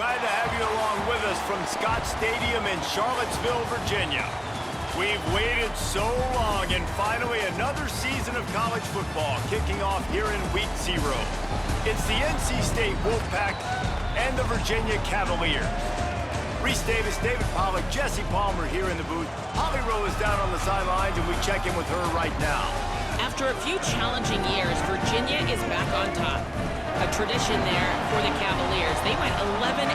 Glad to have you along with us from Scott Stadium in Charlottesville, Virginia. We've waited so long, and finally another season of college football kicking off here in Week 0. It's the NC State Wolfpack and the Virginia Cavaliers. Reese Davis, David Pollack, Jesse Palmer here in the booth. Holly Rowe is down on the sidelines, and we check in with her right now. After a few challenging years, Virginia is back on top. A tradition there for the Cavaliers. They went 11-3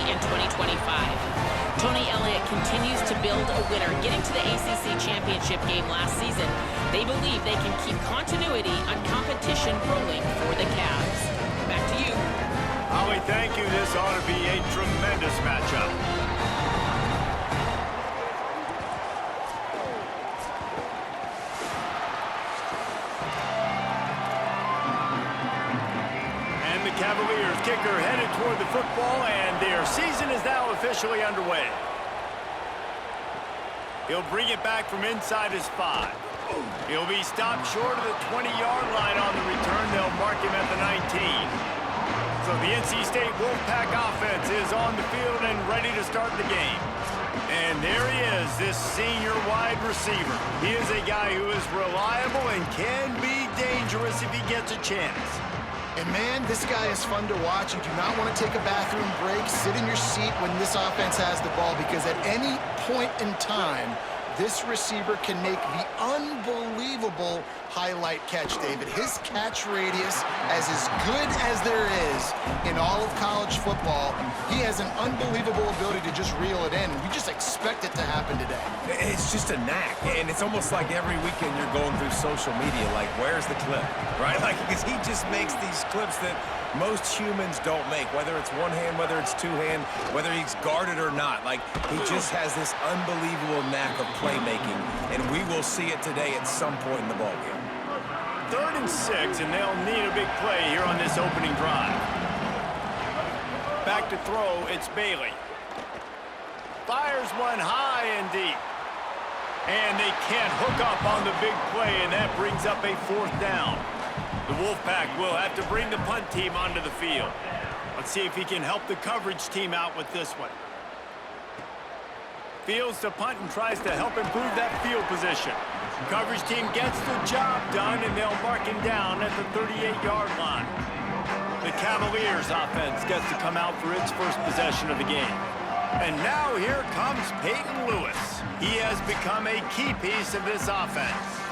in 2025. Tony Elliott continues to build a winner, getting to the ACC championship game last season. They believe they can keep continuity on competition rolling for the Cavs. Back to you. Holly, thank you. This ought to be a tremendous matchup. Cavaliers kicker headed toward the football, and their season is now officially underway. He'll bring it back from inside his 5. He'll be stopped short of the 20-yard line on the return. They'll mark him at the 19. So the NC State Wolfpack offense is on the field and ready to start the game. And there he is, this senior wide receiver. He is a guy who is reliable and can be dangerous if he gets a chance. And man, this guy is fun to watch. You do not want to take a bathroom break, sit in your seat when this offense has the ball, because at any point in time, this receiver can make the unbelievable highlight catch, David. His catch radius is as good as there is in all of college football. He has an unbelievable ability to just reel it in. We just expect it to happen today. It's just a knack, and it's almost like every weekend you're going through social media, like, where's the clip, right? Like, because he just makes these clips that most humans don't make, whether it's one hand, whether it's two hand, whether he's guarded or not. Like, he just has this unbelievable knack of playmaking, and we will see it today at some point in the ballgame. 3rd and 6, and they'll need a big play here on this opening drive. Back to throw, it's Bailey. Fires one high and deep. And they can't hook up on the big play, and that brings up a 4th down. The Wolfpack will have to bring the punt team onto the field. Let's see if he can help the coverage team out with this one. Fields to punt and tries to help improve that field position. Coverage team gets the job done, and they'll mark him down at the 38-yard line. The Cavaliers offense gets to come out for its first possession of the game. And now here comes Peyton Lewis. He has become a key piece of this offense.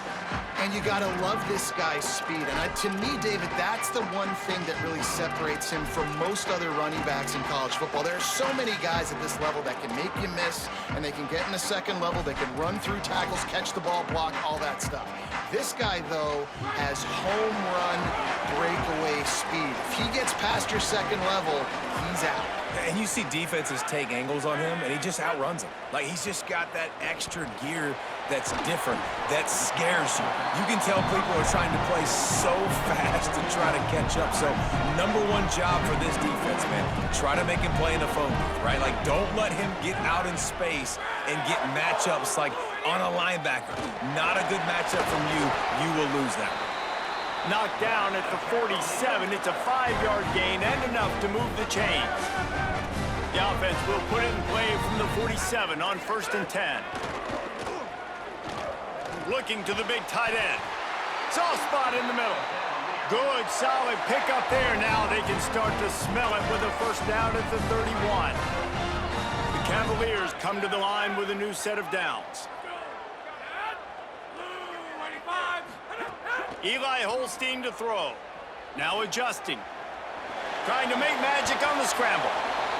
And you got to love this guy's speed. And to me, David, that's the one thing that really separates him from most other running backs in college football. There are so many guys at this level that can make you miss, and they can get in the second level, they can run through tackles, catch the ball, block, all that stuff. This guy, though, has home run breakaway speed. If he gets past your second level, he's out. And you see defenses take angles on him, and he just outruns them. Like, he's just got that extra gear that's different, that scares you. You can tell people are trying to play so fast to try to catch up. So, #1 job for this defense, man. Try to make him play in the phone booth, right? Like, don't let him get out in space and get matchups like on a linebacker. Not a good matchup from you. You will lose that one. Knocked down at the 47. It's a 5-yard gain and enough to move the chains. The offense will put it in play from the 47 on 1st and 10. Looking to the big tight end. Soft spot in the middle. Good, solid pickup there. Now they can start to smell it with a 1st down at the 31. The Cavaliers come to the line with a new set of downs. Eli Holstein to throw. Now adjusting. Trying to make magic on the scramble.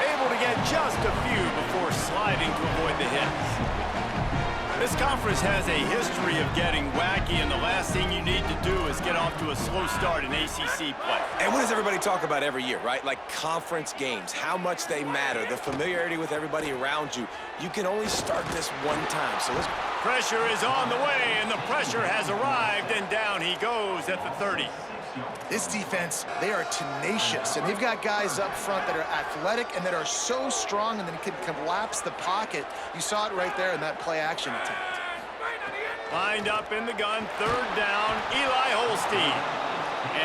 Able to get just a few before sliding to avoid the hits. This conference has a history of getting wacky, and the last thing you need to do is get off to a slow start in ACC play. And what does everybody talk about every year, right? Like conference games, how much they matter, the familiarity with everybody around you. You can only start this one time, so let's... Pressure is on the way, and the pressure has arrived, and down he goes at the 30. This defense, they are tenacious, and they've got guys up front that are athletic and that are so strong and then can collapse the pocket. You saw it right there in that play-action attempt. Lined up in the gun, 3rd down, Eli Holstein.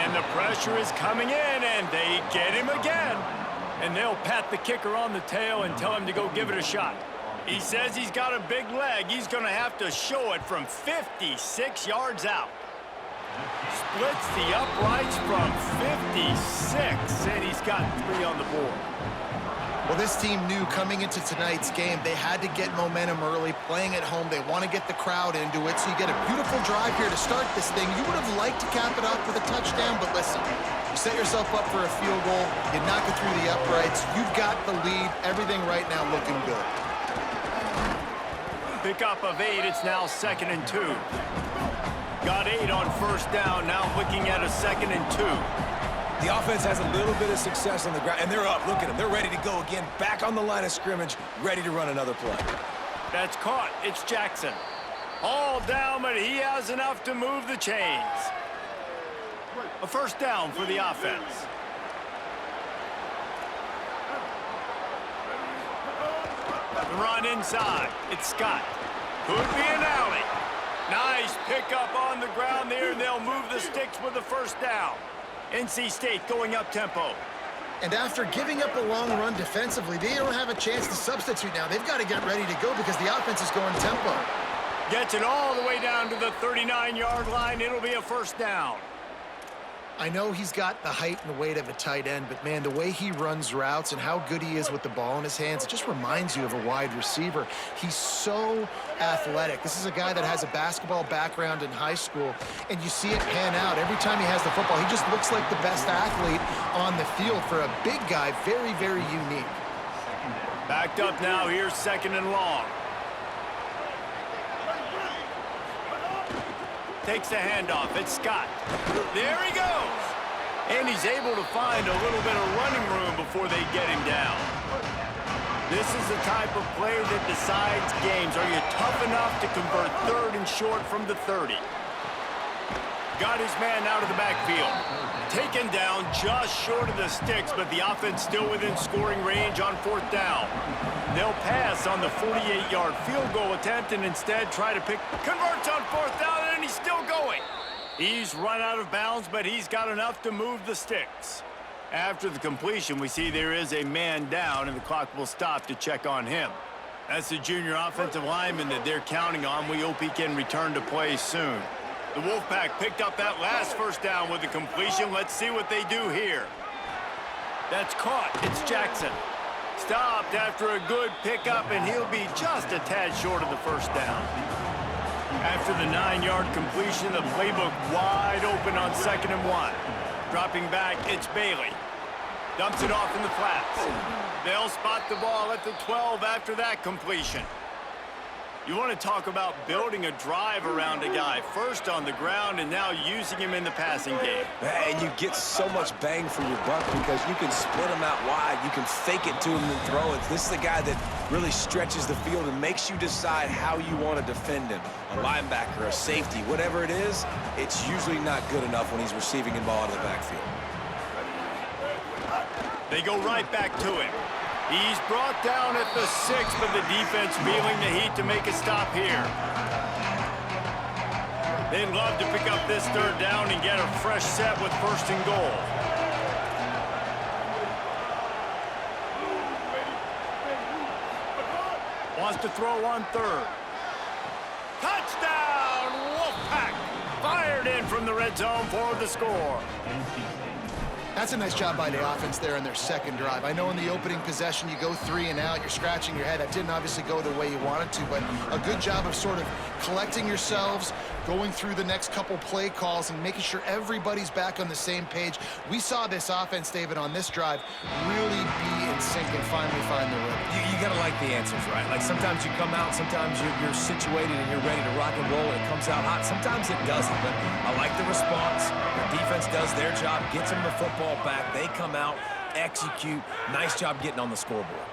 And the pressure is coming in, and they get him again. And they'll pat the kicker on the tail and tell him to go give it a shot. He says he's got a big leg. He's going to have to show it from 56 yards out. Splits the uprights from 56, and he's got 3 on the board. Well, this team knew coming into tonight's game they had to get momentum early, playing at home. They want to get the crowd into it, so you get a beautiful drive here to start this thing. You would have liked to cap it off with a touchdown, but listen, you set yourself up for a field goal, you knock it through the uprights, you've got the lead, everything right now looking good. Pickup of 8, it's now 2nd and 2. Got 8 on first down, now looking at a 2nd and 2. The offense has a little bit of success on the ground, and they're up. Look at them. They're ready to go again, back on the line of scrimmage, ready to run another play. That's caught. It's Jackson. All down, but he has enough to move the chains. A first down for the offense. The run inside. It's Scott. Could be an alley. Nice pickup on the ground there, and they'll move the sticks with the first down. NC State going up tempo. And after giving up a long run defensively, they don't have a chance to substitute now. They've got to get ready to go because the offense is going tempo. Gets it all the way down to the 39-yard line. It'll be a first down. I know he's got the height and the weight of a tight end, but man, the way he runs routes and how good he is with the ball in his hands, it just reminds you of a wide receiver. He's so athletic. This is a guy that has a basketball background in high school, and you see it pan out. Every time he has the football, he just looks like the best athlete on the field. For a big guy, very, very unique. Backed up now, here's 2nd and long. Takes the handoff. It's Scott. There he goes. And he's able to find a little bit of running room before they get him down. This is the type of player that decides games. Are you tough enough to convert 3rd and short from the 30? Got his man out of the backfield. Taken down just short of the sticks, but the offense still within scoring range on 4th down. They'll pass on the 48-yard field goal attempt and instead try to converts on 4th down, and he's still going. He's run out of bounds, but he's got enough to move the sticks. After the completion, we see there is a man down, and the clock will stop to check on him. That's the junior offensive lineman that they're counting on. We hope he can return to play soon. The Wolfpack picked up that last first down with the completion. Let's see what they do here. That's caught. It's Jackson. Stopped after a good pickup, and he'll be just a tad short of the first down. After the 9-yard completion, the playbook wide open on 2nd and 1. Dropping back, it's Bailey. Dumps it off in the flats. They'll spot the ball at the 12 after that completion. You want to talk about building a drive around a guy, first on the ground and now using him in the passing game. And you get so much bang for your buck because you can split him out wide. You can fake it to him and throw it. This is the guy that really stretches the field and makes you decide how you want to defend him. A linebacker, a safety, whatever it is, it's usually not good enough when he's receiving the ball out of the backfield. They go right back to him. He's brought down at the 6, but the defense feeling the heat to make a stop here. They'd love to pick up this 3rd down and get a fresh set with 1st and goal. Wants to throw on 3rd. Touchdown, Wolfpack! Fired in from the red zone for the score. That's a nice job by the offense there in their 2nd drive. I know in the opening possession you go 3 and out, you're scratching your head. That didn't obviously go the way you wanted to, but a good job of sort of collecting yourselves, going through the next couple play calls and making sure everybody's back on the same page. We saw this offense, David, on this drive really be in sync and finally find the rhythm. You got to like the answers, right? Like sometimes you come out, sometimes you're situated and you're ready to rock and roll and it comes out hot. Sometimes it doesn't, but I like the response. The defense does their job, gets them the football back. They come out, execute. Nice job getting on the scoreboard.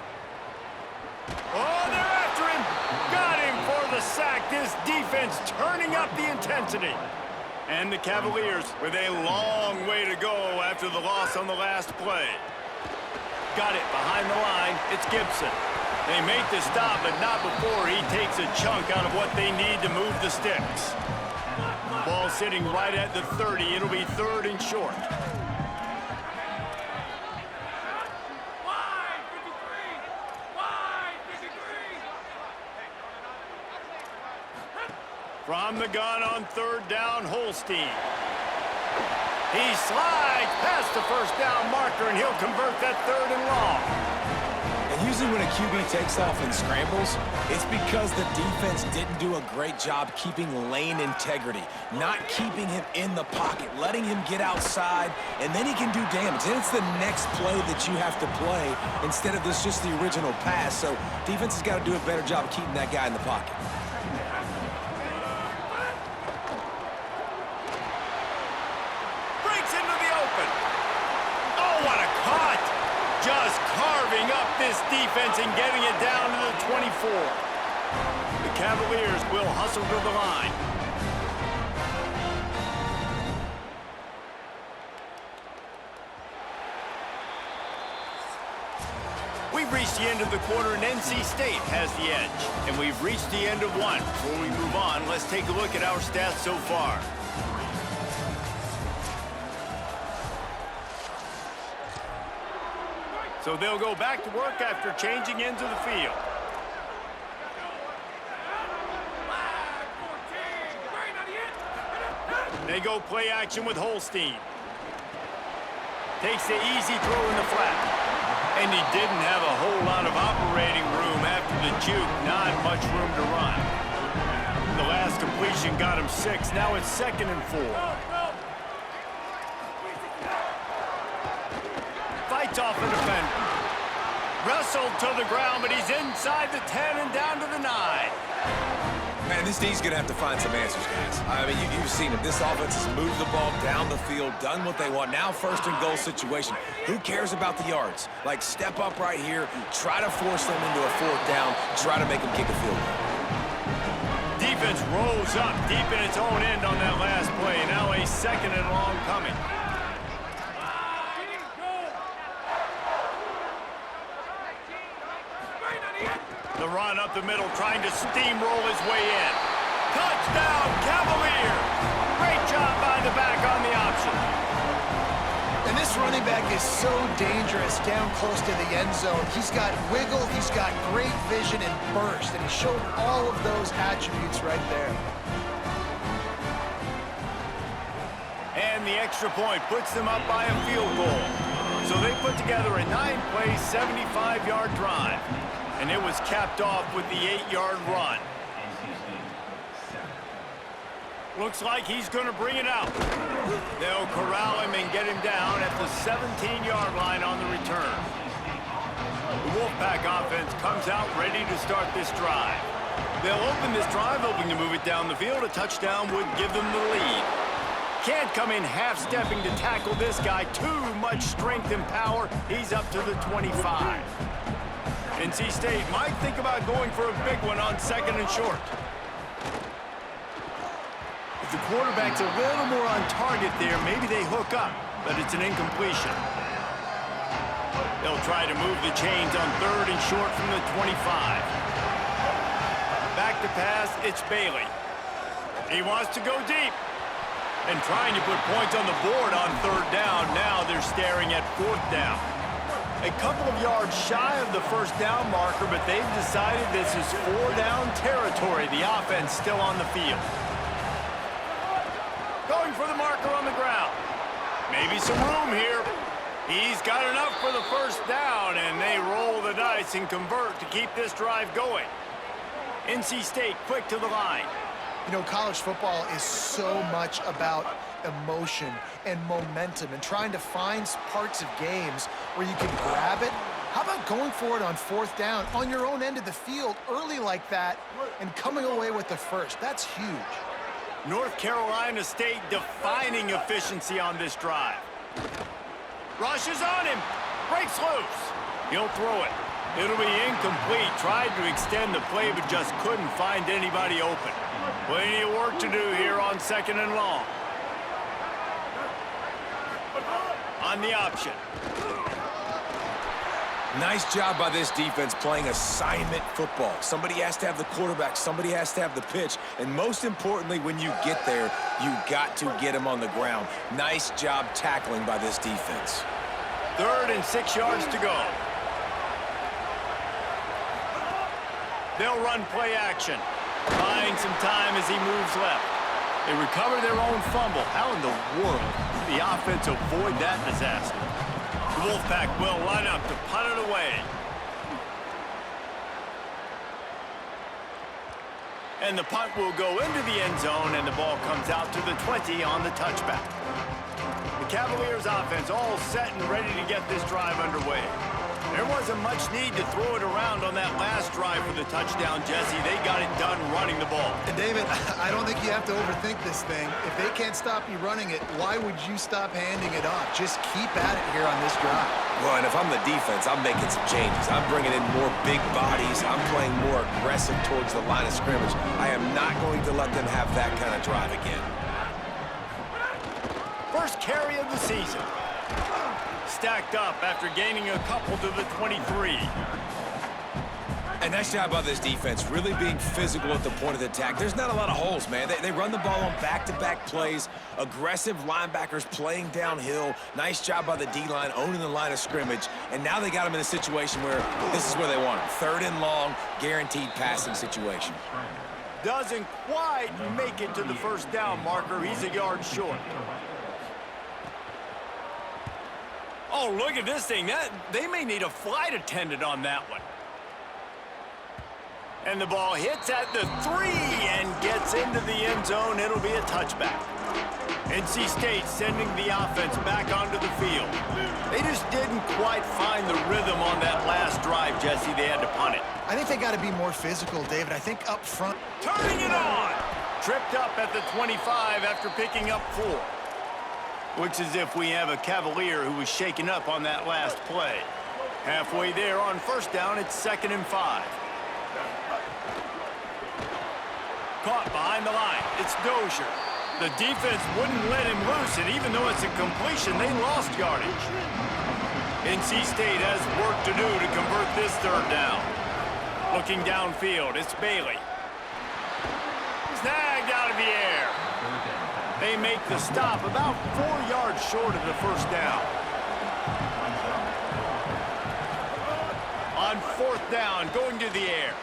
Oh, they're after him. Got him for the sack. This defense turning up the intensity. And the Cavaliers with a long way to go after the loss on the last play. Got it behind the line. It's Gibson. They make the stop, but not before he takes a chunk out of what they need to move the sticks. Ball sitting right at the 30. It'll be 3rd and short. From the gun on third down, Holstein. He slides past the first down marker, and he'll convert that 3rd and long. And usually when a QB takes off and scrambles, it's because the defense didn't do a great job keeping lane integrity, not keeping him in the pocket, letting him get outside, and then he can do damage. And it's the next play that you have to play instead of this just the original pass. So defense has got to do a better job of keeping that guy in the pocket. Just carving up this defense and getting it down to the 24. The Cavaliers will hustle to the line. We've reached the end of the quarter, and NC State has the edge. And we've reached the end of one. Before we move on, let's take a look at our stats so far. So they'll go back to work after changing into the field. They go play action with Holstein. Takes the easy throw in the flat. And he didn't have a whole lot of operating room after the juke. Not much room to run. The last completion got him 6. Now it's 2nd and 4. Fights off the defender. Wrestled to the ground, but he's inside the 10 and down to the 9. Man, this D's going to have to find some answers, guys. I mean, you've seen it. This offense has moved the ball down the field, done what they want. Now 1st and goal situation. Who cares about the yards? Like, step up right here, try to force them into a 4th down, try to make them kick a field goal. Defense rolls up deep in its own end on that last play. Now a 2nd and long coming. The run up the middle, trying to steamroll his way in. Touchdown, Cavaliers! Great job by the back on the option. And this running back is so dangerous down close to the end zone. He's got wiggle, he's got great vision and burst, and he showed all of those attributes right there. And the extra point puts them up by a field goal. So they put together a 9-play, 75-yard drive. And it was capped off with the 8-yard run. Looks like he's going to bring it out. They'll corral him and get him down at the 17-yard line on the return. The Wolfpack offense comes out ready to start this drive. They'll open this drive, hoping to move it down the field. A touchdown would give them the lead. Can't come in half-stepping to tackle this guy. Too much strength and power. He's up to the 25. NC State might think about going for a big one on 2nd and short. If the quarterback's a little more on target there, maybe they hook up, but it's an incompletion. They'll try to move the chains on 3rd and short from the 25. Back to pass, it's Bailey. He wants to go deep. And trying to put points on the board on 3rd down. Now they're staring at 4th down. A couple of yards shy of the 1st down marker, but they've decided this is 4-down territory. The offense still on the field. Going for the marker on the ground. Maybe some room here. He's got enough for the 1st down, and they roll the dice and convert to keep this drive going. NC State quick to the line. You know, college football is so much about emotion and momentum and trying to find parts of games where you can grab it. How about going for it on 4th down on your own end of the field early like that and coming away with the 1st? That's huge. North Carolina State defining efficiency on this drive. Rushes on him. Breaks loose. He'll throw it. It'll be incomplete. Tried to extend the play, but just couldn't find anybody open. Plenty of work to do here on 2nd and long. On the option. Nice job by this defense playing assignment football. Somebody has to have the quarterback, somebody has to have the pitch, and most importantly, when you get there, you got to get him on the ground. Nice job tackling by this defense. 3rd and 6 yards to go. They'll run play action. Buying some time as he moves left. They recover their own fumble. How in the world did the offense avoid that disaster? The Wolfpack will line up to punt it away. And the punt will go into the end zone, and the ball comes out to the 20 on the touchback. The Cavaliers offense all set and ready to get this drive underway. There wasn't much need to throw it around on that last drive for the touchdown, Jesse. They got it done running the ball. And David, I don't think you have to overthink this thing. If they can't stop you running it, why would you stop handing it off? Just keep at it here on this drive. Well, and if I'm the defense, I'm making some changes. I'm bringing in more big bodies. I'm playing more aggressive towards the line of scrimmage. I am not going to let them have that kind of drive again. First carry of the season. Stacked up after gaining a couple to the 23. And nice job by this defense, really being physical at the point of the attack. There's not a lot of holes, man. They run the ball on back-to-back plays, aggressive linebackers playing downhill. Nice job by the D-line owning the line of scrimmage. And now they got them in a situation where this is where they want them. 3rd and long, guaranteed passing situation. Doesn't quite make it to the first down marker. He's a yard short. Oh, look at this thing. They may need a flight attendant on that one. And the ball hits at the 3 and gets into the end zone. It'll be a touchback. NC State sending the offense back onto the field. They just didn't quite find the rhythm on that last drive, Jesse. They had to punt it. I think they got to be more physical, David. I think up front. Turning it on. Tripped up at the 25 after picking up 4. Looks as if we have a Cavalier who was shaken up on that last play. Halfway there on first down, it's 2nd and 5. Caught behind the line. It's Dozier. The defense wouldn't let him loose, and even though it's a completion, they lost yardage. NC State has work to do to convert this 3rd down. Looking downfield, it's Bailey. Snagged out of the air. They make the stop about 4 yards short of the first down. On 4th down, going to the air.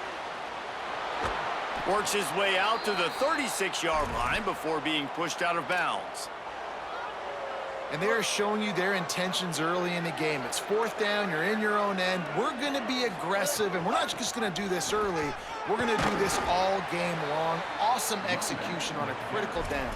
Works his way out to the 36-yard line before being pushed out of bounds. And they are showing you their intentions early in the game. It's 4th down, you're in your own end. We're going to be aggressive, and we're not just going to do this early. We're going to do this all game long. Awesome execution on a critical down.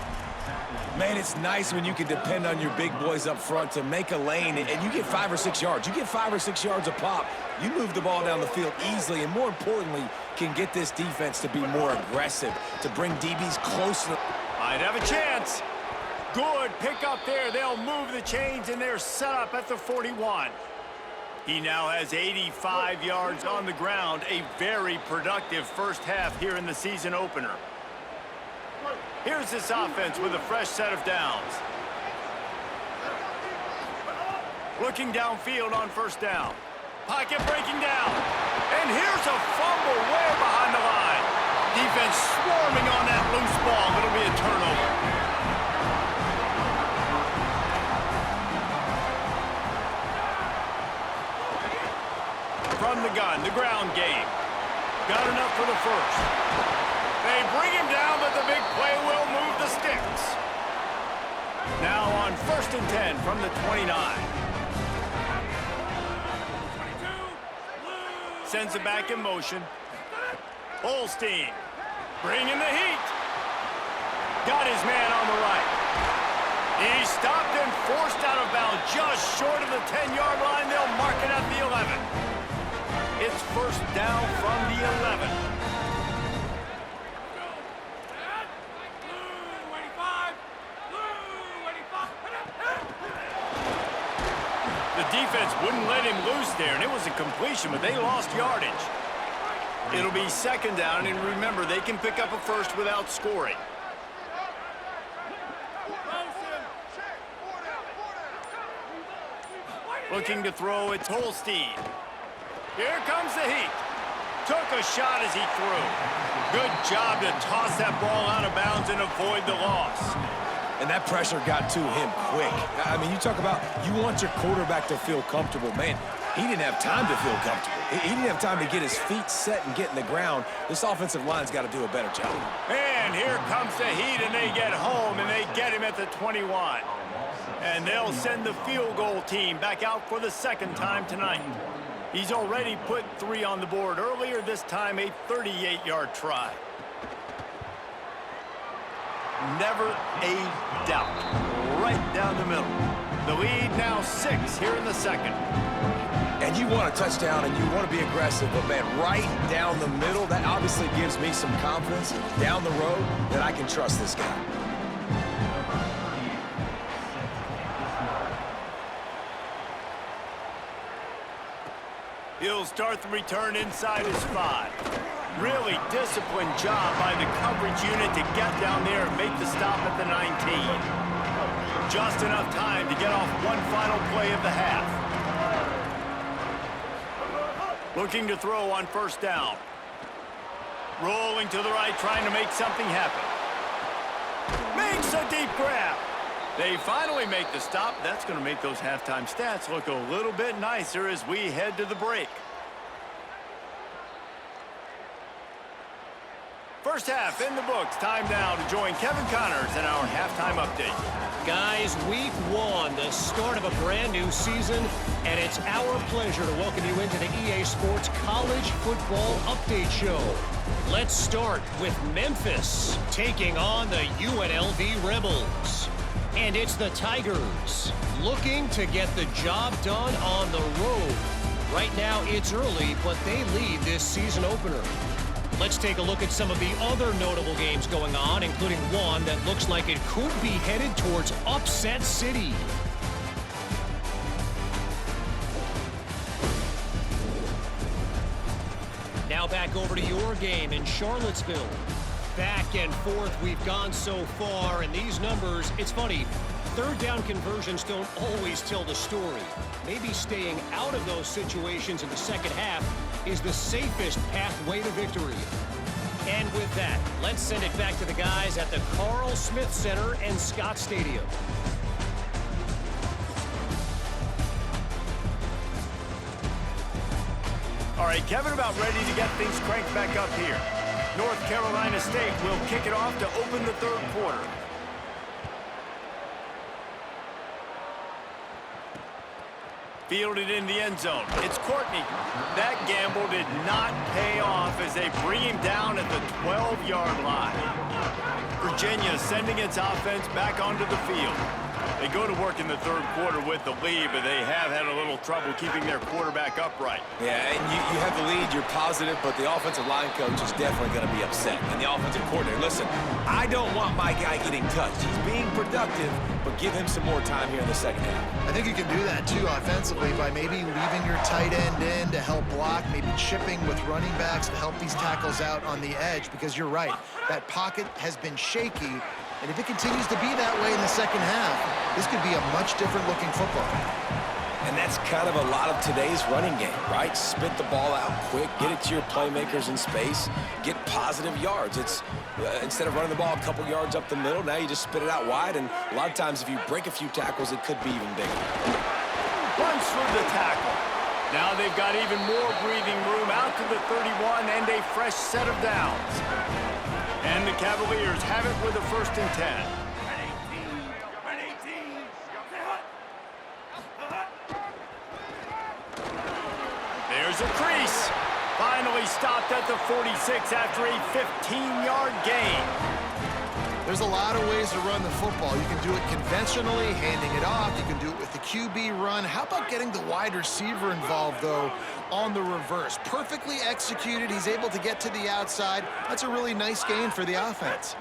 Man, it's nice when you can depend on your big boys up front to make a lane, and you get 5 or 6 yards. You get 5 or 6 yards a pop. You move the ball down the field easily, and more importantly, can get this defense to be more aggressive, to bring DBs closer. Might have a chance. Good pick up there. They'll move the chains, and they're set up at the 41. He now has 85 yards on the ground. A very productive first half here in the season opener. Here's this offense with a fresh set of downs. Looking downfield on first down. Pocket breaking down. And here's a fumble way behind the line. Defense swarming on that loose ball. It'll be a turnover. From the gun, the ground game. Got enough for the first. They bring him down, but the big play will move the sticks. Now on 1st and 10 from the 29. Sends it back in motion. Holstein bringing the heat. Got his man on the right. He's stopped and forced out of bounds just short of the 10-yard line. They'll mark it at the 11. It's first down from the 11. The defense wouldn't let him loose there, and it was a completion, but they lost yardage. It'll be 2nd down, and remember, they can pick up a first without scoring. Looking to throw, it's Holstein. Here comes the heat. Took a shot as he threw. Good job to toss that ball out of bounds and avoid the loss. And that pressure got to him quick. I mean, you talk about you want your quarterback to feel comfortable. Man, he didn't have time to feel comfortable. He didn't have time to get his feet set and get in the ground. This offensive line's got to do a better job. And here comes the heat, and they get home, and they get him at the 21. And they'll send the field goal team back out for the second time tonight. He's already put 3 on the board earlier, this time a 38-yard try. Never a doubt. Right down the middle. The lead now 6 here in the second. And you want a touchdown and you want to be aggressive, but man, right down the middle, that obviously gives me some confidence down the road that I can trust this guy. He'll start the return inside his 5. Really disciplined job by the coverage unit to get down there and make the stop at the 19. Just enough time to get off one final play of the half. Looking to throw on first down. Rolling to the right, trying to make something happen. Makes a deep grab. They finally make the stop. That's going to make those halftime stats look a little bit nicer as we head to the break. First half in the books. Time now to join Kevin Connors in our halftime update. Guys, week 1, the start of a brand new season, and it's our pleasure to welcome you into the EA Sports College Football Update Show. Let's start with Memphis taking on the UNLV Rebels. And it's the Tigers looking to get the job done on the road. Right now it's early, but they lead this season opener. Let's take a look at some of the other notable games going on, including one that looks like it could be headed towards Upset City. Now back over to your game in Charlottesville. Back and forth we've gone so far, and these numbers, it's funny, third down conversions don't always tell the story. Maybe staying out of those situations in the second half is the safest pathway to victory. And with that, let's send it back to the guys at the Carl Smith Center and Scott Stadium. All right, Kevin, about ready to get things cranked back up here. North Carolina State will kick it off to open the third quarter. Fielded in the end zone. It's Courtney. That gamble did not pay off as they bring him down at the 12-yard line. Virginia sending its offense back onto the field. They go to work in the third quarter with the lead, but they have had a little trouble keeping their quarterback upright. Yeah, and you have the lead, you're positive, but the offensive line coach is definitely going to be upset. And the offensive coordinator, listen, I don't want my guy getting touched. He's being productive, but give him some more time here in the second half. I think you can do that, too, offensively, by maybe leaving your tight end in to help block, maybe chipping with running backs to help these tackles out on the edge, because you're right, that pocket has been shaky. And if it continues to be that way in the second half, this could be a much different looking football. And that's kind of a lot of today's running game, right? Spit the ball out quick, get it to your playmakers in space, get positive yards. It's instead of running the ball a couple yards up the middle, now you just spit it out wide, and a lot of times if you break a few tackles, it could be even bigger. Runs through the tackle. Now they've got even more breathing room out to the 31 and a fresh set of downs. And the Cavaliers have it with a 1st and 10. There's a crease. Finally stopped at the 46 after a 15-yard gain. There's a lot of ways to run the football. You can do it conventionally, handing it off. You can do it with the QB run. How about getting the wide receiver involved, though, on the reverse? Perfectly executed. He's able to get to the outside. That's a really nice gain for the offense.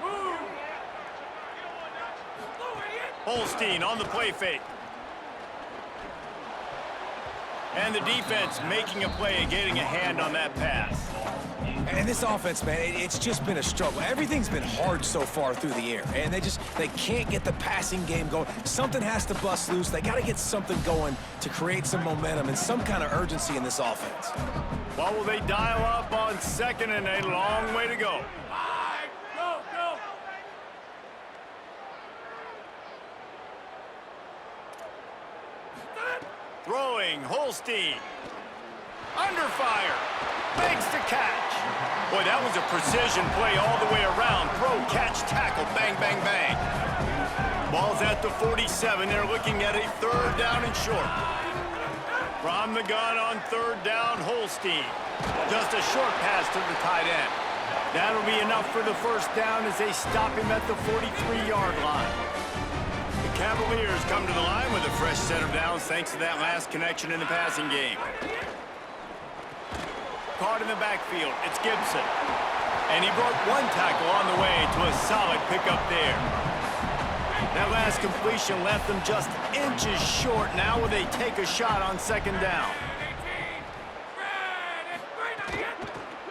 Holstein on the play fake. And the defense making a play and getting a hand on that pass. And this offense, man, it's just been a struggle. Everything's been hard so far through the air, and they can't get the passing game going. Something has to bust loose. They got to get something going to create some momentum and some kind of urgency in this offense. What will they dial up on second and a long way to go? Throwing, Holstein. Under fire. Makes the catch. Boy, that was a precision play all the way around. Throw, catch, tackle, bang, bang, bang. Ball's at the 47. They're looking at a 3rd down and short. From the gun on 3rd down, Holstein. Just a short pass to the tight end. That'll be enough for the 1st down as they stop him at the 43-yard line. The Cavaliers come to the line with a fresh set of downs thanks to that last connection in the passing game. Caught in the backfield, it's Gibson. And he broke 1 tackle on the way to a solid pickup there. That last completion left them just inches short. Now will they take a shot on 2nd down?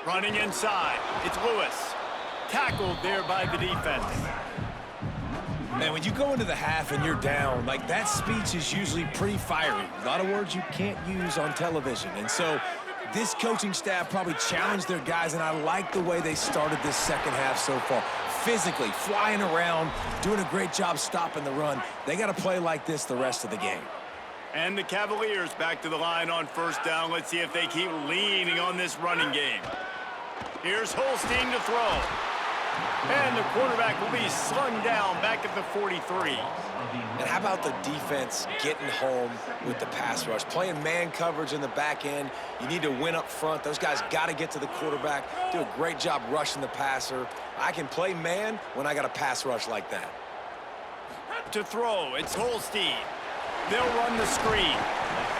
Running inside, it's Lewis. Tackled there by the defense. Man, when you go into the half and you're down, like, that speech is usually pretty fiery. A lot of words you can't use on television. And so this coaching staff probably challenged their guys, and I like the way they started this 2nd half so far. Physically, flying around, doing a great job stopping the run. They got to play like this the rest of the game. And the Cavaliers back to the line on 1st down. Let's see if they keep leaning on this running game. Here's Holstein to throw. And the quarterback will be slung down back at the 43. And how about the defense getting home with the pass rush? Playing man coverage in the back end. You need to win up front. Those guys got to get to the quarterback. Do a great job rushing the passer. I can play man when I got a pass rush like that. To throw, it's Holstein. They'll run the screen.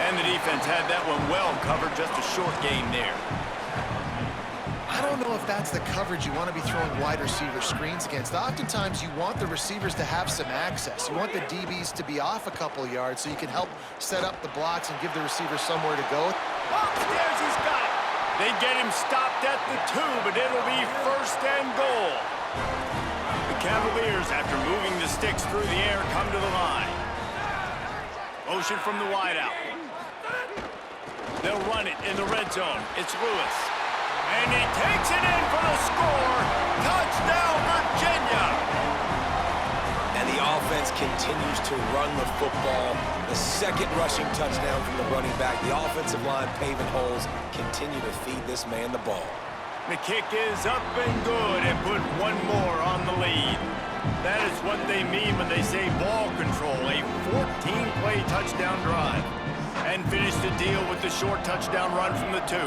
And the defense had that one well covered. Just a short gain there. I don't know if that's the coverage you want to be throwing wide receiver screens against. Oftentimes, you want the receivers to have some access. You want the DBs to be off a couple yards so you can help set up the blocks and give the receiver somewhere to go. Upstairs, he's got it. They get him stopped at the 2, but it'll be 1st and goal. The Cavaliers, after moving the sticks through the air, come to the line. Motion from the wideout. They'll run it in the red zone. It's Lewis. And he takes it in for the score. Touchdown, Virginia. And the offense continues to run the football. The 2nd rushing touchdown from the running back. The offensive line paving holes. Continue to feed this man the ball. The kick is up and good and put 1 more on the lead. That is what they mean when they say ball control. A 14-play touchdown drive. And finish the deal with the short touchdown run from the 2.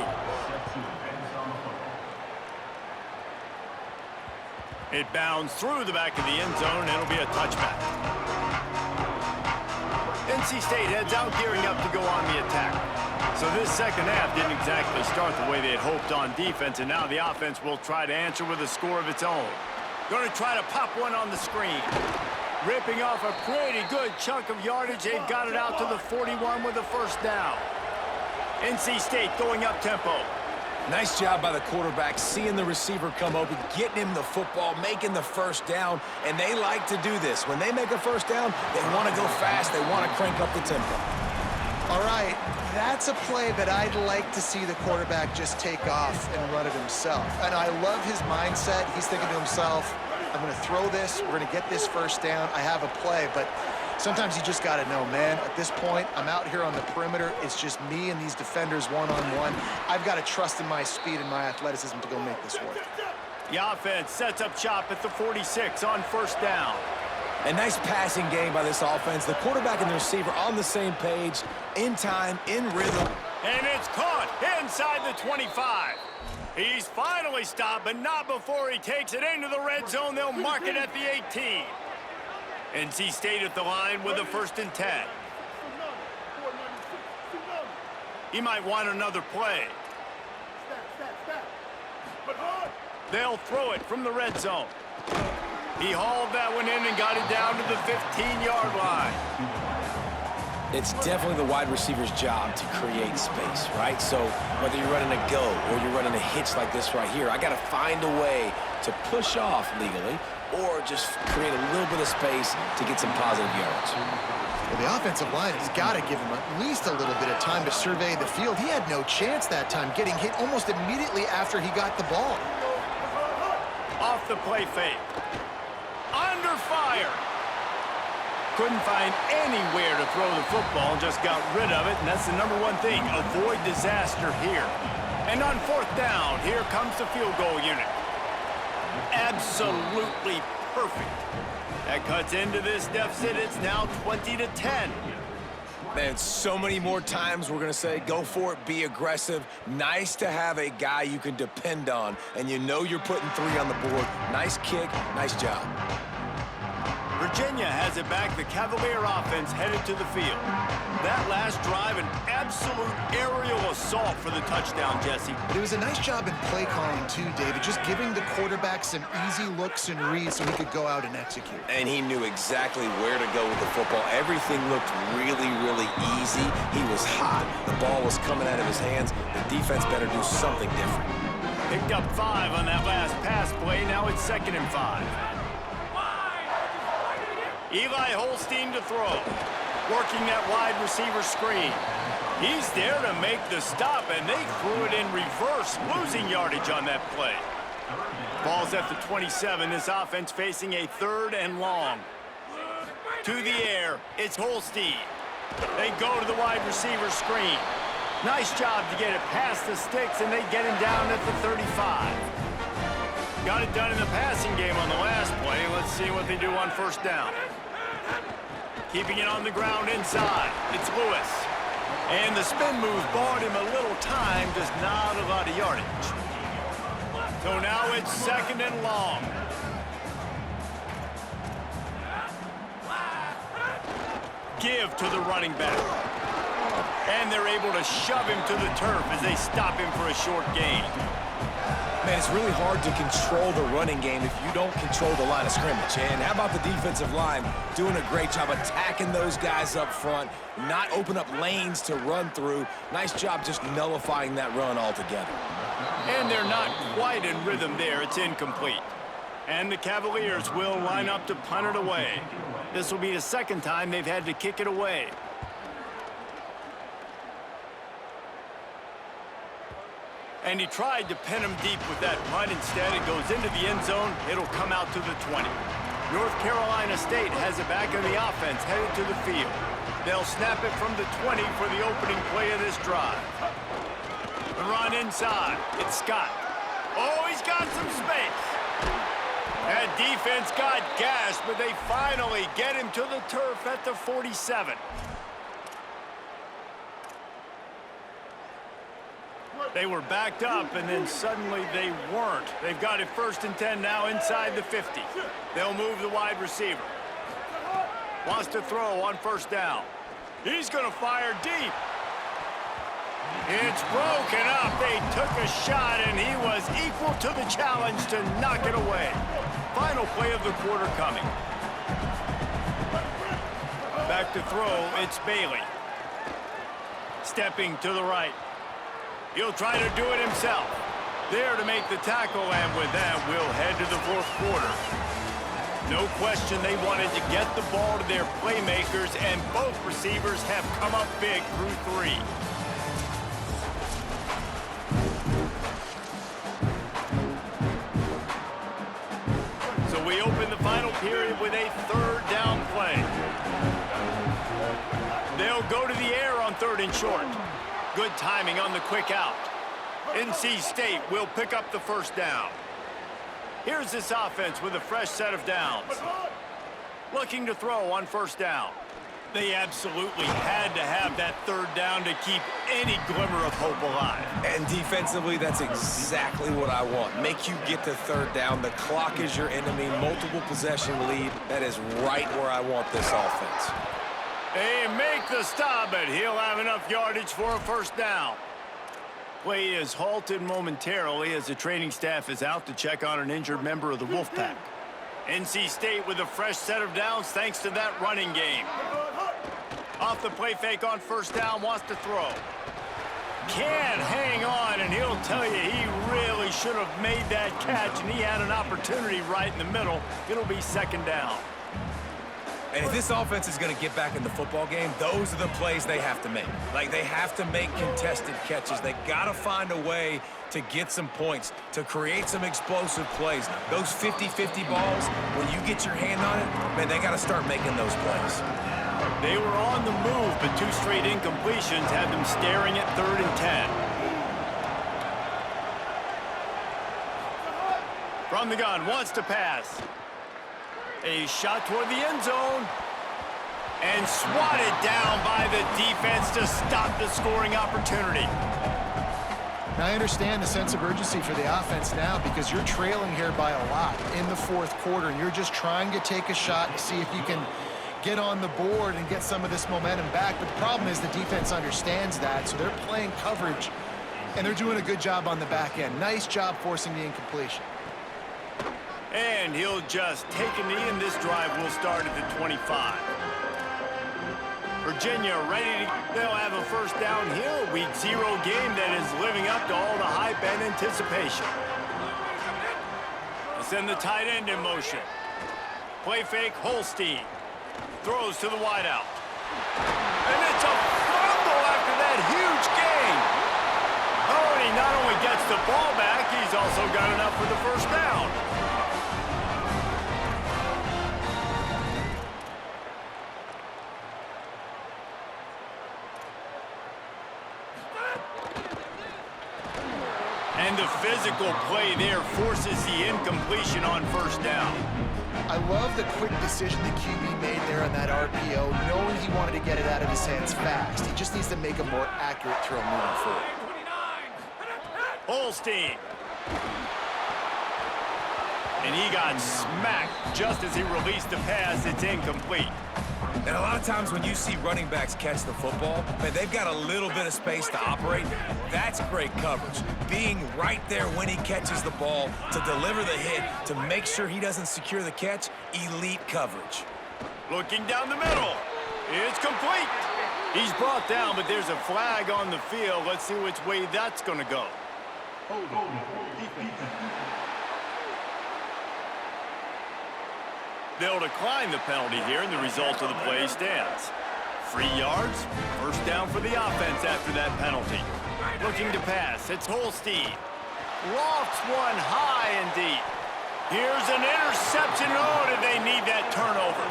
It bounds through the back of the end zone, and it'll be a touchback. NC State heads out, gearing up to go on the attack. So this 2nd half didn't exactly start the way they had hoped on defense, and now the offense will try to answer with a score of its own. Going to try to pop one on the screen. Ripping off a pretty good chunk of yardage. They've got it out to the 41 with a 1st down. NC State going up tempo. Nice job by the quarterback, seeing the receiver come open, getting him the football, making the 1st down, and they like to do this. When they make a 1st down, they want to go fast, they want to crank up the tempo. All right, that's a play that I'd like to see the quarterback just take off and run it himself. And I love his mindset. He's thinking to himself, I'm going to throw this, we're going to get this 1st down, I have a play, but sometimes you just got to know, man, at this point, I'm out here on the perimeter. It's just me and these defenders one-on-one. I've got to trust in my speed and my athleticism to go make this work. The offense sets up shop at the 46 on 1st down. A nice passing game by this offense. The quarterback and the receiver on the same page, in time, in rhythm. And it's caught inside the 25. He's finally stopped, but not before he takes it into the red zone. They'll mark it at the 18. NC State at the line with a 1st and 10. He might want another play. They'll throw it from the red zone. He hauled that one in and got it down to the 15-yard line. It's definitely the wide receiver's job to create space, right? So whether you're running a go or you're running a hitch like this right here, I got to find a way to push off legally or just create a little bit of space to get some positive yards. Well, the offensive line has got to give him at least a little bit of time to survey the field. He had no chance that time, getting hit almost immediately after he got the ball. Off the play fake. Under fire. Couldn't find anywhere to throw the football, just got rid of it, and that's the number one thing. Avoid disaster here. And on fourth down, here comes the field goal unit. Absolutely perfect. That cuts into this deficit. It's now 20-10. Man, so many more times we're going to say, go for it, be aggressive. Nice to have a guy you can depend on, and you know you're putting 3 on the board. Nice kick, nice job. Virginia has it back. The Cavalier offense headed to the field. That last drive, an absolute aerial assault for the touchdown, Jesse. But it was a nice job in play calling too, David, just giving the quarterback some easy looks and reads so he could go out and execute. And he knew exactly where to go with the football. Everything looked really, really easy. He was hot. The ball was coming out of his hands. The defense better do something different. Picked up 5 on that last pass play. Now it's 2nd and 5. Eli Holstein to throw. Working that wide receiver screen. He's there to make the stop, and they threw it in reverse, losing yardage on that play. Ball's at the 27. This offense facing a 3rd and long. To the air, it's Holstein. They go to the wide receiver screen. Nice job to get it past the sticks, and they get him down at the 35. Got it done in the passing game on the last play. Let's see what they do on first down. Keeping it on the ground inside. It's Lewis. And the spin move bought him a little time, just not a lot of yardage. So now it's 2nd and long. Give to the running back. And they're able to shove him to the turf as they stop him for a short gain. Man, it's really hard to control the running game if you don't control the line of scrimmage. And how about the defensive line doing a great job attacking those guys up front, not open up lanes to run through. Nice job just nullifying that run altogether. And they're not quite in rhythm there. It's incomplete. And the Cavaliers will line up to punt it away. This will be the 2nd time they've had to kick it away. And he tried to pin him deep with that punt. Instead, it goes into the end zone. It'll come out to the 20. North Carolina State has it back on the offense, headed to the field. They'll snap it from the 20 for the opening play of this drive. The run inside. It's Scott. Oh, he's got some space. That defense got gashed, but they finally get him to the turf at the 47. They were backed up, and then suddenly they weren't. They've got it 1st and 10 now inside the 50. They'll move the wide receiver. Wants to throw on first down. He's going to fire deep. It's broken up. They took a shot, and he was equal to the challenge to knock it away. Final play of the quarter coming. Back to throw, it's Bailey. Stepping to the right. He'll try to do it himself. There to make the tackle, and with that, we'll head to the 4th quarter. No question they wanted to get the ball to their playmakers, and both receivers have come up big through 3. So we open the final period with a 3rd down play. They'll go to the air on 3rd and short. Good timing on the quick out. NC State will pick up the first down. Here's this offense with a fresh set of downs. Looking to throw on first down. They absolutely had to have that 3rd down to keep any glimmer of hope alive. And defensively, that's exactly what I want. Make you get to 3rd down. The clock is your enemy. Multiple possession lead. That is right where I want this offense. They make the stop, but he'll have enough yardage for a first down. Play is halted momentarily as the training staff is out to check on an injured member of the Wolfpack. NC State with a fresh set of downs thanks to that running game. Off the play fake on first down, wants to throw. Can't hang on, and he'll tell you he really should have made that catch, and he had an opportunity right in the middle. It'll be 2nd down. And if this offense is going to get back in the football game, those are the plays they have to make. Like, they have to make contested catches. They got to find a way to get some points, to create some explosive plays. Those 50-50 balls, when you get your hand on it, man, they got to start making those plays. They were on the move, but 2 straight incompletions had them staring at 3rd and 10. From the gun, wants to pass. A shot toward the end zone. And swatted down by the defense to stop the scoring opportunity. Now, I understand the sense of urgency for the offense now because you're trailing here by a lot in the 4th quarter, and you're just trying to take a shot and see if you can get on the board and get some of this momentum back. But the problem is the defense understands that, so they're playing coverage, and they're doing a good job on the back end. Nice job forcing the incompletion. And he'll just take a knee, and this drive will start at the 25. Virginia ready to, they'll have a first down here, a week 0 game that is living up to all the hype and anticipation. They send the tight end in motion. Play fake, Holstein. Throws to the wideout. And it's a fumble after that huge gain. Oh, and he not only gets the ball back, he's also got enough for the first down. And the physical play there forces the incompletion on first down. I love the quick decision the QB made there on that RPO, knowing he wanted to get it out of his hands fast. He just needs to make a more accurate throw moving forward. Holstein. And he got smacked just as he released the pass. It's incomplete. And a lot of times when you see running backs catch the football, man, they've got a little bit of space to operate. That's great coverage. Being right there when he catches the ball to deliver the hit, to make sure he doesn't secure the catch, elite coverage. Looking down the middle. It's complete. He's brought down, but there's a flag on the field. Let's see which way that's going to go. They'll decline the penalty here, and the result of the play stands. 3 yards, first down for the offense after that penalty. Looking to pass, it's Holstein. Lofts one high and deep. Here's an interception. Oh, did they need that turnover?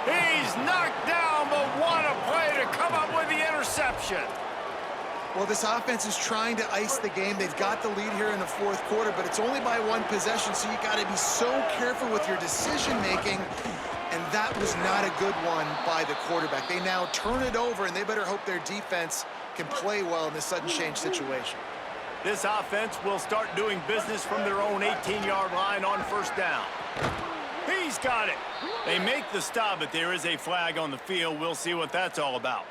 He's knocked down, but what a play to come up with the interception. Well, this offense is trying to ice the game. They've got the lead here in the 4th quarter, but it's only by 1 possession, so you got to be so careful with your decision-making, and that was not a good one by the quarterback. They now turn it over, and they better hope their defense can play well in this sudden change situation. This offense will start doing business from their own 18-yard line on first down. He's got it. They make the stop, but there is a flag on the field. We'll see what that's all about.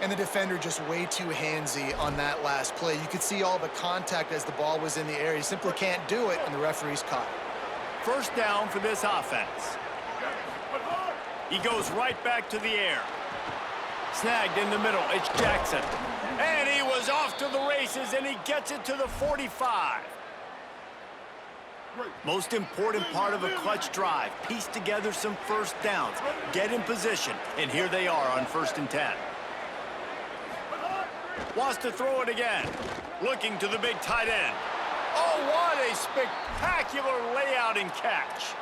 And the defender just way too handsy on that last play. You could see all the contact as the ball was in the air. He simply can't do it, and the referee's caught it. First down for this offense. He goes right back to the air. Snagged in the middle. It's Jackson. And he was off to the races, and he gets it to the 45. Most important part of a clutch drive. Piece together some first downs. Get in position. And here they are on 1st and 10. Wants to throw it again. Looking to the big tight end. Oh, what a spectacular layout and catch.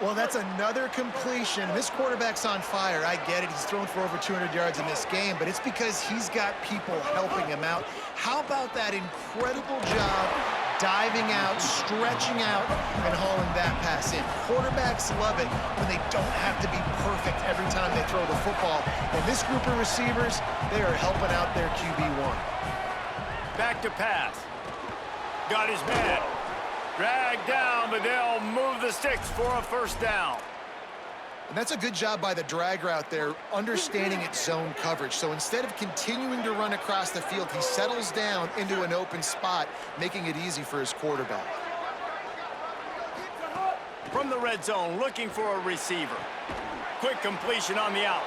Well, that's another completion. This quarterback's on fire. I get it. He's thrown for over 200 yards in this game, but it's because he's got people helping him out. How about that incredible job diving out, stretching out, and hauling that pass in? Quarterbacks love it when they don't have to be perfect every time they throw the football. And this group of receivers, they are helping out their QB1. Back to pass. Got his man. Dragged down, but they'll move the sticks for a first down. And that's a good job by the drag route there, understanding its zone coverage. So instead of continuing to run across the field, he settles down into an open spot, making it easy for his quarterback. From the red zone, looking for a receiver. Quick completion on the out.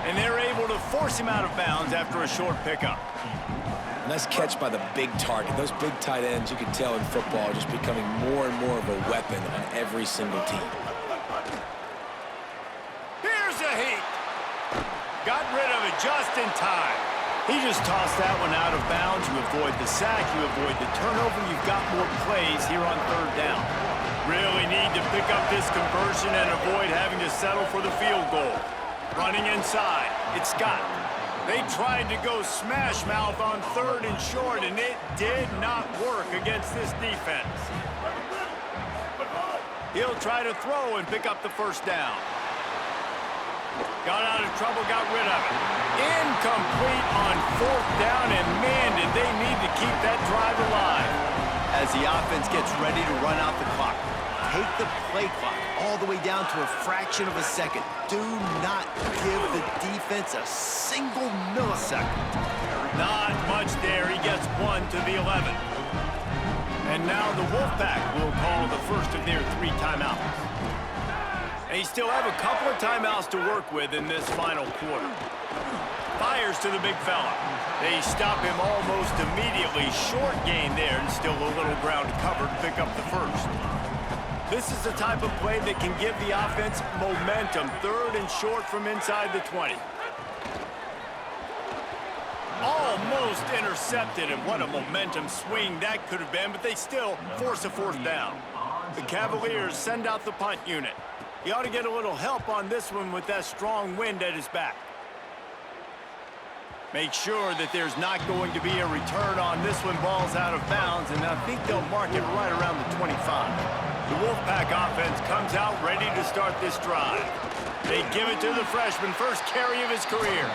And they're able to force him out of bounds after a short pickup. Nice catch by the big target. Those big tight ends, you can tell in football, are just becoming more and more of a weapon on every single team. Here's a heat. Got rid of it just in time. He just tossed that one out of bounds. You avoid the sack, you avoid the turnover. You've got more plays here on third down. Really need to pick up this conversion and avoid having to settle for the field goal. Running inside, it's Scott. They tried to go smash mouth on third and short, and it did not work against this defense. He'll try to throw and pick up the first down. Got out of trouble, got rid of it. Incomplete on fourth down, and man, did they need to keep that drive alive. As the offense gets ready to run out the clock, take the play clock all the way down to a fraction of a second. Do not give the defense a single millisecond. Not much there. He gets one to the 11. And now the Wolfpack will call the first of their 3 timeouts. They still have a couple of timeouts to work with in this final quarter. Fires to the big fella. They stop him almost immediately. Short gain there, and still a little ground to cover to pick up the first. This is the type of play that can give the offense momentum. Third and short from inside the 20. Almost intercepted, and what a momentum swing that could have been, but they still force a fourth down. The Cavaliers send out the punt unit. He ought to get a little help on this one with that strong wind at his back. Make sure that there's not going to be a return on this one. Ball's out of bounds, and I think they'll mark it right around the 25. The Wolfpack offense comes out ready to start this drive. They give it to the freshman, first carry of his career.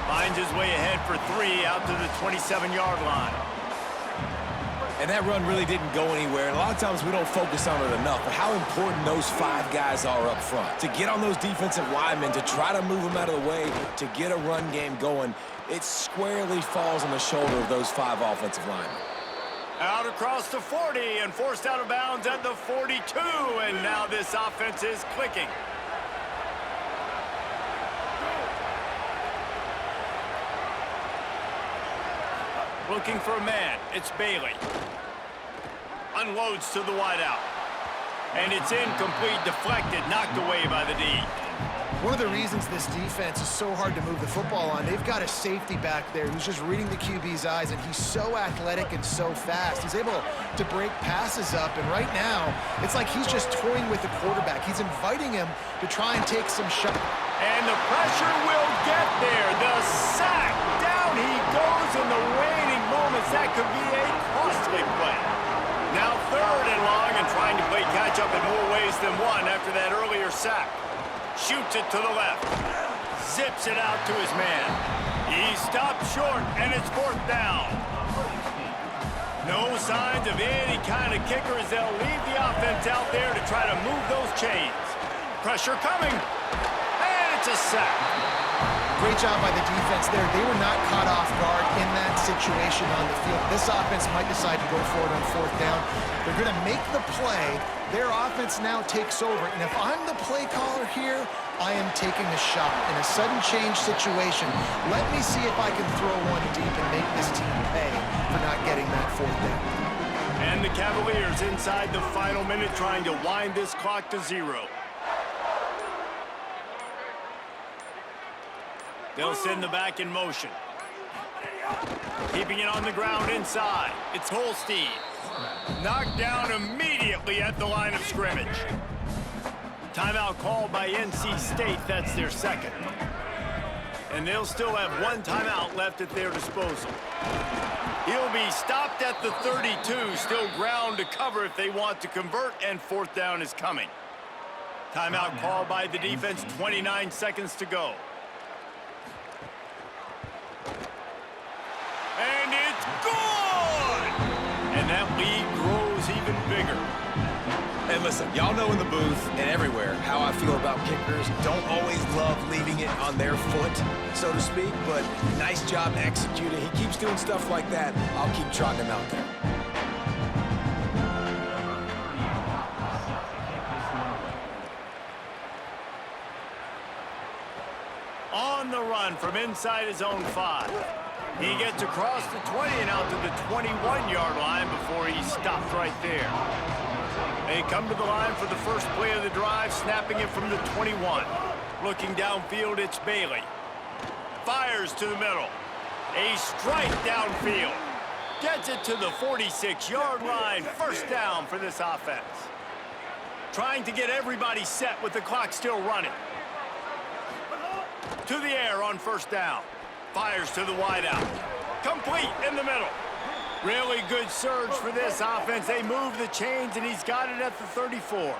Finds his way ahead for 3 out to the 27-yard line. And that run really didn't go anywhere. And a lot of times we don't focus on it enough, but how important those 5 guys are up front. To get on those defensive linemen, to try to move them out of the way, to get a run game going, it squarely falls on the shoulder of those 5 offensive linemen. Out across the 40 and forced out of bounds at the 42. And now this offense is clicking. Looking for a man. It's Bailey. Unloads to the wideout. And it's incomplete, deflected, knocked away by the D. One of the reasons this defense is so hard to move the football on, they've got a safety back there who's just reading the QB's eyes, and he's so athletic and so fast. He's able to break passes up, and right now, it's like he's just toying with the quarterback. He's inviting him to try and take some shots. And the pressure will get there. The sack. Down he goes in the waning moments. That could be a costly play. Now third and long, and trying to play catch-up in more ways than one after that earlier sack. Shoots it to the left. Zips it out to his man. He stopped short, and it's fourth down. No signs of any kind of kicker as they'll leave the offense out there to try to move those chains. Pressure coming. And it's a sack. Great job by the defense there. They were not caught off guard in that situation on the field. This offense might decide to go for it on fourth down. They're going to make the play. Their offense now takes over. And if I'm the play caller here, I am taking a shot. In a sudden change situation, let me see if I can throw one deep and make this team pay for not getting that fourth down. And the Cavaliers inside the final minute trying to wind this clock to 0. They'll send the back in motion. Keeping it on the ground inside. It's Holstein. Knocked down immediately at the line of scrimmage. Timeout called by NC State. That's their second. And they'll still have 1 timeout left at their disposal. He'll be stopped at the 32. Still ground to cover if they want to convert, and fourth down is coming. Timeout called by the defense. 29 seconds to go. And it's good! And that lead grows even bigger. And listen, y'all know in the booth and everywhere how I feel about kickers. Don't always love leaving it on their foot, so to speak, but nice job executing. He keeps doing stuff like that. I'll keep trotting him out there. On the run from inside his own 5. He gets across the 20 and out to the 21-yard line before he stopped right there. They come to the line for the first play of the drive, snapping it from the 21. Looking downfield, it's Bailey. Fires to the middle. A strike downfield. Gets it to the 46-yard line. First down for this offense. Trying to get everybody set with the clock still running. To the air on first down. Fires to the wideout. Complete in the middle. Really good surge for this offense. They move the chains, and he's got it at the 34.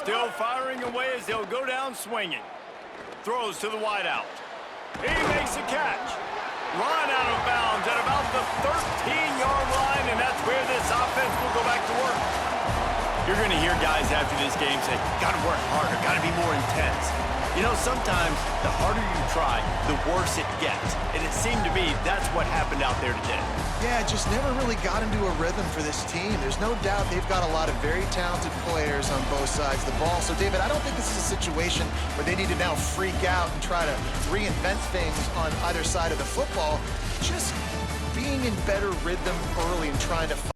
Still firing away as they'll go down swinging. Throws to the wideout. He makes a catch. Run out of bounds at about the 13-yard line, and that's where this offense will go back to work. You're going to hear guys after this game say, got to work harder, got to be more intense. You know, sometimes the harder you try, the worse it gets. And it seemed to me that's what happened out there today. Yeah, just never really got into a rhythm for this team. There's no doubt they've got a lot of very talented players on both sides of the ball. So, David, I don't think this is a situation where they need to now freak out and try to reinvent things on either side of the football. Just being in better rhythm early and trying to